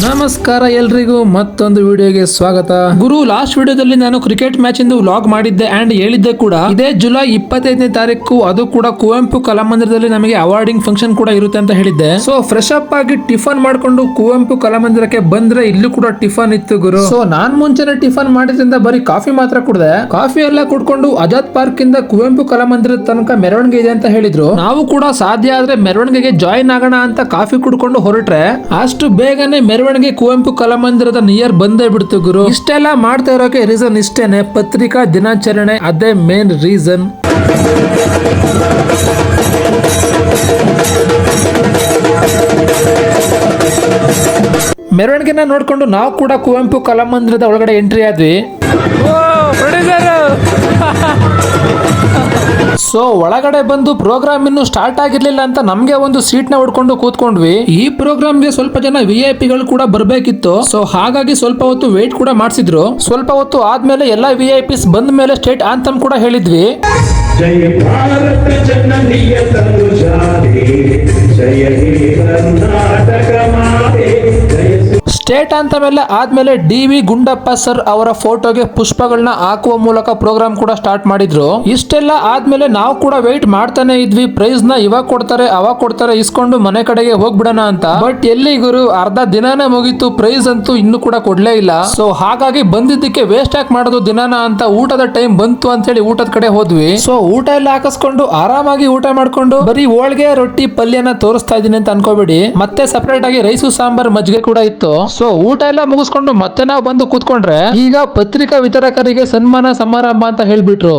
ನಮಸ್ಕಾರ ಎಲ್ರಿಗೂ ಮತ್ತೊಂದು ವಿಡಿಯೋಗೆ ಸ್ವಾಗತ. ಗುರು, ಲಾಸ್ಟ್ ವಿಡಿಯೋದಲ್ಲಿ ನಾನು ಕ್ರಿಕೆಟ್ ಮ್ಯಾಚ್ ಇಂದು ವ್ಲಾಗ್ ಮಾಡಿದ್ದೆ ಅಂಡ್ ಹೇಳಿದ್ದೆ ಕೂಡ ಇದೇ ಜುಲೈ 25ನೇ ತಾರೀಕು, ಅದು ಕೂಡ ಕುವೆಂಪು ಕಲಾಮಂದಿರದಲ್ಲಿ ನಮಗೆ ಅವಾರ್ಡಿಂಗ್ ಫಂಕ್ಷನ್ ಕೂಡ ಇರುತ್ತೆ ಅಂತ ಹೇಳಿದ್ದೆ. ಸೊ ಫ್ರೆಶ್ ಅಪ್ ಆಗಿ ಟಿಫನ್ ಮಾಡ್ಕೊಂಡು ಕುವೆಂಪು ಕಲಾಮಂದಿರಕ್ಕೆ ಬಂದ್ರೆ ಇಲ್ಲೂ ಕೂಡ ಟಿಫನ್ ಇತ್ತು ಗುರು. ಸೊ ನಾನ್ ಮುಂಚೆನೆ ಟಿಫನ್ ಮಾಡಿದ್ರಿಂದ ಬರೀ ಕಾಫಿ ಮಾತ್ರ ಕುಡ್ದೆ. ಕಾಫಿ ಎಲ್ಲ ಕುಡ್ಕೊಂಡು ಆಜಾದ್ ಪಾರ್ಕ್ ಇಂದ ಕುವೆಂಪು ಕಲಾಮಂದಿರದ ತನಕ ಮೆರವಣಿಗೆ ಇದೆ ಅಂತ ಹೇಳಿದ್ರು. ನಾವು ಕೂಡ ಸಾಧ್ಯ ಆದ್ರೆ ಮೆರವಣಿಗೆಗೆ ಜಾಯಿನ್ ಆಗೋಣ ಅಂತ ಕಾಫಿ ಕುಡ್ಕೊಂಡು ಹೊರಟ್ರೆ ಅಷ್ಟು ಬೇಗನೆ ಮೆರವಣಿಗೆ ಕುವೆಂಪು ಕಲಾಮಂದಿರದ ನಿಯರ್ ಬಂದೇ ಬಿಡ್ತು ಗುರು. ಇಷ್ಟೆಲ್ಲ ಮಾಡ್ತಾ ಇರೋಕೆ ರೀಸನ್ ಇಷ್ಟೇನೆ, ಪತ್ರಿಕಾ ದಿನಾಚರಣೆ, ಅದೇ ಮೇನ್ ರೀಸನ್. ಮೆರವಣಿಗೆನ ನೋಡ್ಕೊಂಡು ನಾವು ಕೂಡ ಕುವೆಂಪು ಕಲಾಮಂದಿರದ ಒಳಗಡೆ ಎಂಟ್ರಿ ಆದ್ವಿ. ಸೊ ಒಳಗಡೆ ಬಂದು ಪ್ರೋಗ್ರಾಮ್ ಇನ್ನು ಸ್ಟಾರ್ಟ್ ಆಗಿರ್ಲಿಲ್ಲ ಅಂತ ನಮ್ಗೆ ಒಂದು ಸೀಟ್ ನ ಹೊಡ್ಕೊಂಡು ಕೂತ್ಕೊಂಡ್ವಿ. ಈ ಪ್ರೋಗ್ರಾಮ್ಗೆ ಸ್ವಲ್ಪ ಜನ VIP ಗಳು ಕೂಡ ಬರ್ಬೇಕಿತ್ತು. ಸೊ ಹಾಗಾಗಿ ಸ್ವಲ್ಪ ಹೊತ್ತು ವೇಟ್ ಕೂಡ ಮಾಡಿಸಿದ್ರು. ಸ್ವಲ್ಪ ಹೊತ್ತು ಆದ್ಮೇಲೆ ಎಲ್ಲ VIPs ಬಂದ ಮೇಲೆ ಸ್ಟೇಟ್ ಆಂಥಮ್ ಕೂಡ ಹೇಳಿದ್ವಿ. ಜಯ ಭಾರತ ಜನನಿಯ ತನುಜಾತೆ, ಜಯ ಹೇ ಕರ್ನಾಟಕ ಮಾತೆ, ಜಯ ಸ್ಟೇಟ್ ಆಂಥಮ್ ಎಲ್ಲ ಆದ್ಮೇಲೆ DV ಗುಂಡಪ್ಪ ಸರ್ ಅವರ ಫೋಟೋಗೆ ಪುಷ್ಪಗಳನ್ನ ಹಾಕುವ ಮೂಲಕ ಪ್ರೋಗ್ರಾಮ್ ಕೂಡ ಸ್ಟಾರ್ಟ್ ಮಾಡಿದ್ರು. ಇಷ್ಟೆಲ್ಲ ಆದ್ಮೇಲೆ ನಾವು ಕೂಡ ವೇಟ್ ಮಾಡ್ತಾನೆ ಇದ್ವಿ. ಪ್ರೈಸ್ ನ ಇವಾಗ ಕೊಡ್ತಾರೆ ಅವಾಗ ಕೊಡ್ತಾರೆ ಇಸ್ಕೊಂಡು ಮನೆ ಕಡೆಗೆ ಹೋಗ್ಬಿಡೋಣ ಅಂತ. ಬಟ್ ಎಲ್ಲಿ ಗುರು, ಅರ್ಧ ದಿನಾನೇ ಮುಗೀತು, ಪ್ರೈಸ್ ಅಂತೂ ಇನ್ನು ಕೂಡ ಕೊಡ್ಲೇ ಇಲ್ಲ. ಸೊ ಹಾಗಾಗಿ ಬಂದಿದ್ದಕ್ಕೆ ವೇಸ್ಟ್ ಯಾಕೆ ಮಾಡೋದು ದಿನಾನ ಅಂತ ಊಟದ ಟೈಮ್ ಬಂತು ಅಂತ ಹೇಳಿ ಊಟದ ಕಡೆ ಹೋದ್ವಿ. ಸೊ ಊಟ ಎಲ್ಲ ಹಾಕಿಸ್ಕೊಂಡು ಆರಾಮಾಗಿ ಊಟ ಮಾಡ್ಕೊಂಡು ಬರೀ ಹೋಳಿಗೆ ರೊಟ್ಟಿ ಪಲ್ಯನ ತೋರಿಸ್ತಾ ಇದೀನಿ ಅಂತ ಅನ್ಕೋಬೇಡಿ. ಮತ್ತೆ ಸಪರೇಟ್ ಆಗಿ ರೈಸು ಸಾಂಬಾರ್ ಮಜ್ಜಿಗೆ ಕೂಡ ಇತ್ತು. ಸೊ ಊಟ ಎಲ್ಲ ಮುಗಿಸ್ಕೊಂಡು ಮತ್ತೆ ನಾವು ಬಂದು ಕೂತ್ಕೊಂಡ್ರೆ ಈಗ ಪತ್ರಿಕಾ ವಿತರಕರಿಗೆ ಸನ್ಮಾನ ಸಮಾರಂಭ ಅಂತ ಹೇಳ್ಬಿಟ್ರು.